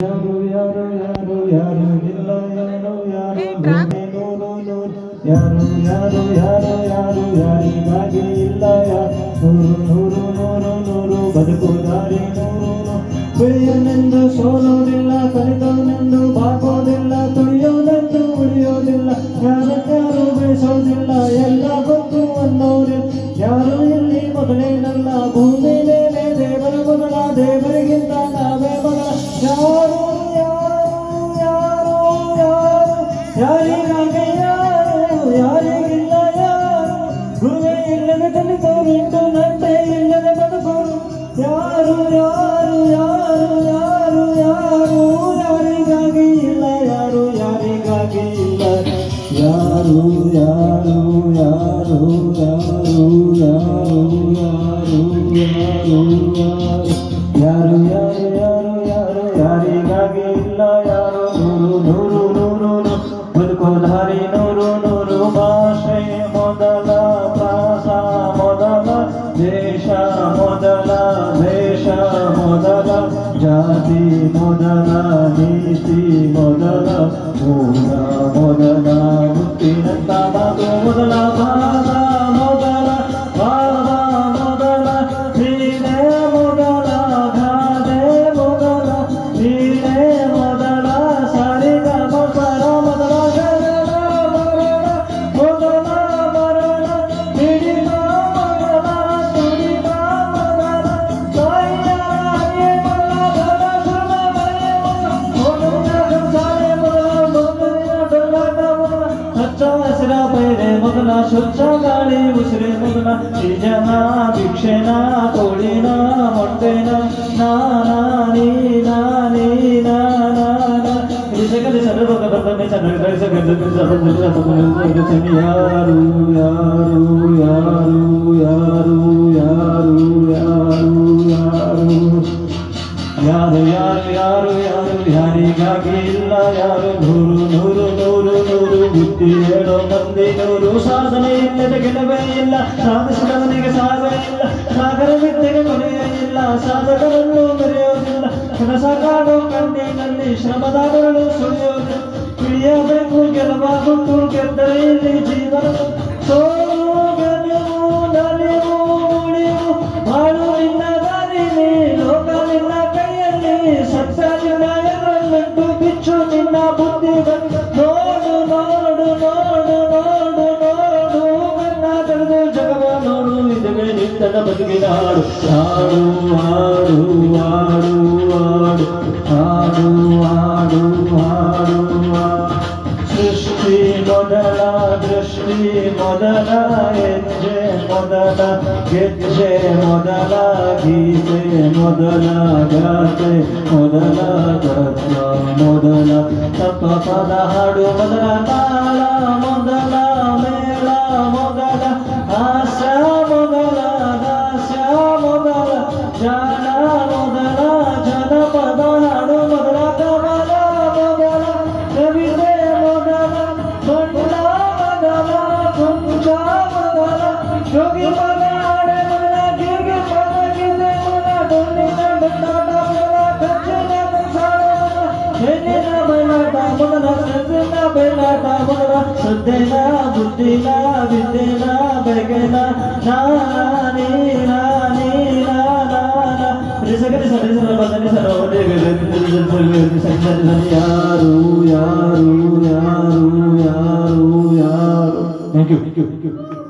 ಯಾರು ಯಾರು ಯಾರು ಯಾರು ಇಲ್ಲ ಯಾರು ಯಾರು ನೂರು ನೂರು ಯಾರು ಯಾರು ಯಾರು ಯಾರು ಯಾರಿಗಾಗಿ ಇಲ್ಲ ಯಾರು ನೂರು ನೂರು ನೂರು ಬದುಕು ದಾರಿ ನೂರು ಬೆಳೆಯನೆಂದು ಸೋಲೋದಿಲ್ಲ ಕಲಿತವನೆಂದು ಬಾಗೋದಿಲ್ಲ ತುಳಿಯೋನೆಂದು ಉಳಿಯೋದಿಲ್ಲ ಯಾರು ಬೆಳೆಸೋದಿಲ್ಲ ಎಲ್ಲ ಗೊತ್ತು ಅನ್ನೋರು ಯಾರು ಇಲ್ಲಿ ಮೊದಲೇನಲ್ಲ ಭೂಮಿ ಮೇಲೆ ದೇವರ ಮೊದಲ ದೇವರಿಗಿಂತ ನಾವೇ ಮೊದಲ ಯಾರು ಯಾರಿಗಾಗಿ ಯಾರು ಯಾರಿಗಿಲ್ಲ ಯಾರು ಗುರುವೇ ಇಲ್ಲದ ಕಲಿತವರಿಟ್ಟು ನಂಟೆ ಇಲ್ಲದ ಬದುಕೋರು ಯಾರು ಯಾರು ಯಾರು ಯಾರು ಯಾರು ಯಾರಿಗಾಗಿ ಇಲ್ಲ ಯಾರು ಯಾರಿಗಾಗಿ ಇಲ್ಲ ಯಾರು ಯಾರು ಯಾರು ಯಾರು ಯಾರು ಯಾರು ಯಾರು ಯಾರು ಯಾರು ಯಾರು ಯಾರಿಗಾಗಿ ಇಲ್ಲ ಯಾರು ನೂರು ನೂರು ನೂರು ಬದುಕೋ ದಾರಿ ನೂರು ನೂರು ಭಾಷೆ ಮೊದಲ ಪ್ರಾಸ ಮೊದಲ ದೇಶ ಮೊದಲ ದೇಶ ಮೊದಲ ಜಾತಿ ಮೊದಲ ನೀತಿ ಮೊದಲ ಮೂಲ ಮೊದಲ ಮುತ್ತಿನಂತ ಮಾತು ಮೊದಲ ಭಾಗ ಮೊದಲ ಭಾವ ಮೊದಲ ಕ್ರೀಡೆ ಮೊದಲ ಗಾದೆ ಮೊದಲ ಕ್ರೀಡೆ ಮೊದಲ ಸರಿಗ ಮೊದಲ ಮೊದಲ ಗಗನ ಮೊದಲ ಮರಣ ಹಿಡಿದ ಮೊದಲ ತುಡಿದ ಮೊದಲ ತಾಯಿಯ ಹಸಿರ ಪೈರೆ ಮೊದಲ ಸ್ವಚ್ಛ ಗಾಳಿ ಉಸಿರೆ ಮೊದಲ ನಿಜನ ಭಿಕ್ಷೆನ ಕೋಳಿನ ಮೊಟ್ಟೆನ ನಾನಿ ನಾನಿ ನಾನ ಜಗಲಿ ಸರ್ವಕ ಬರ್ತಾನೆ ಯಾರು ಯಾರು ಯಾರು ಯಾರು ಯಾರು ಯಾರು ಯಾರು ಯಾರು ಯಾರು ಯಾರು ಯಾರಿಗಾಗಿ ಇಲ್ಲ ಯಾರು ನೂರು ನೂರು ನೂರು ನೂರು ಬುದ್ಧಿ ಹೇಳೋ ಮಂದಿ ನೂರು ಸಾಧನೆ ಇಲ್ಲದ ಗೆಲುವೇ ಇಲ್ಲ ಸಾಧಿಸಿದವನಿಗೆ ಸಾಧನೆ ಇಲ್ಲ ಸಾಗರ ವಿದ್ಯೆಗೆ ಕೊನೆಯೇ ಇಲ್ಲ ಸಾಧಕರನ್ನು ಮೆರೆಯೋದಿಲ್ಲ ಕನಸ ಕಾಣೋ ಕಣ್ಣಿನಲ್ಲಿ ಶ್ರಮದ ಬೆರಳು ಸುಳಿಯೋದಿಲ್ಲ ಇಳಿಯಬೇಕು ಗೆಲುವಾಗುಟ್ಟು ಗೆದ್ದರೆ ಇಲ್ಲಿ ಜೀವನ ಸೋಲು ಗೆಲುವು ನಲಿವು ಉಳಿವು ಬಾಳು ನಿನ್ನ ದಾರಿಲಿ ಲೋಕ ನಿನ್ನ ಕೈಯಲ್ಲಿ ಸತ್ಯ ನಿನ್ನ ಎದುರಲ್ಲಿಟ್ಟು ಬಿಚ್ಚು ನಿನ್ನ ಬುದ್ಧಿ ನೋಡು ನೋಡು ನೋಡು ನೋಡು ನೋಡು ಕಣ್ಣ ತೆರೆದು ಜಗವ ನೋಡು ಇದುವೇ ನಿತ್ತದ ಬದುಕಿನ ಹಾಡು ಹಾಡು ಹಾಡು ಹಾಡು ಹಾಡು ಹಾಡು ಹಾಡು ಹಾಡು ಸೃಷ್ಟಿ ಮೊದಲ ದೃಷ್ಟಿ ಮೊದಲ ಹೆಜ್ಜೆ ಮೊದಲ ಗೆಜ್ಜೆ ಮೊದಲ ಗೀತೆ ಮೊದಲ ಗಾತೆ ಮೊದಲ ತತ್ವ ಮೊದಲ ತತ್ವ ಪದ ಹಾಡು ಮೊದಲ ತಾಳ ಮೊದಲ ಮೇಳ ಮೊದಲ ಆಶ ಮೊದಲ ದಾಶ ಮೊದಲ ಜಾಣ ಮೊದಲ ಜನಪದ ಹಾಡು ಮೊದಲ ಕಮಲ ಮೊದಲ ಕವಿತೆ ಮೊದಲ ಮಂಡ ಮೊದಲ ಕುಂಚ ಮೊದಲ ಯೋಗಿ ಪದ ಹಾಡೆ ಮೊದಲ ಗಿರ್ಗಿ ಪದ ಗಿರ್ದೆ ಮೊದಲ ಡೊಳ್ಳಿನ ಡೊಳ್ಳಾಟ ಮೊದಲ ಕಚ್ಚಿನ ಕಸಾಳ ಹೆಣ್ಣಿನ ಬಯಲಾಟ ಮೊದಲ ಸದ್ದಿನ ಬಯಲಾಟ ಮೊದಲ ಶ್ರದ್ಧೆನ ಬುದ್ಧಿನ ವಿದ್ಯೆನ ಬೆಳಗಿನ ನಾನಿ ನಾನಿ ನಾನ ಸಗರಿ ಸರಿ ಬದನೆ ಸರೋವರೆ ಯಾರು ಯಾರು ಯಾರು ಯಾರು ಯಾರು ಥ್ಯಾಂಕ್ ಯು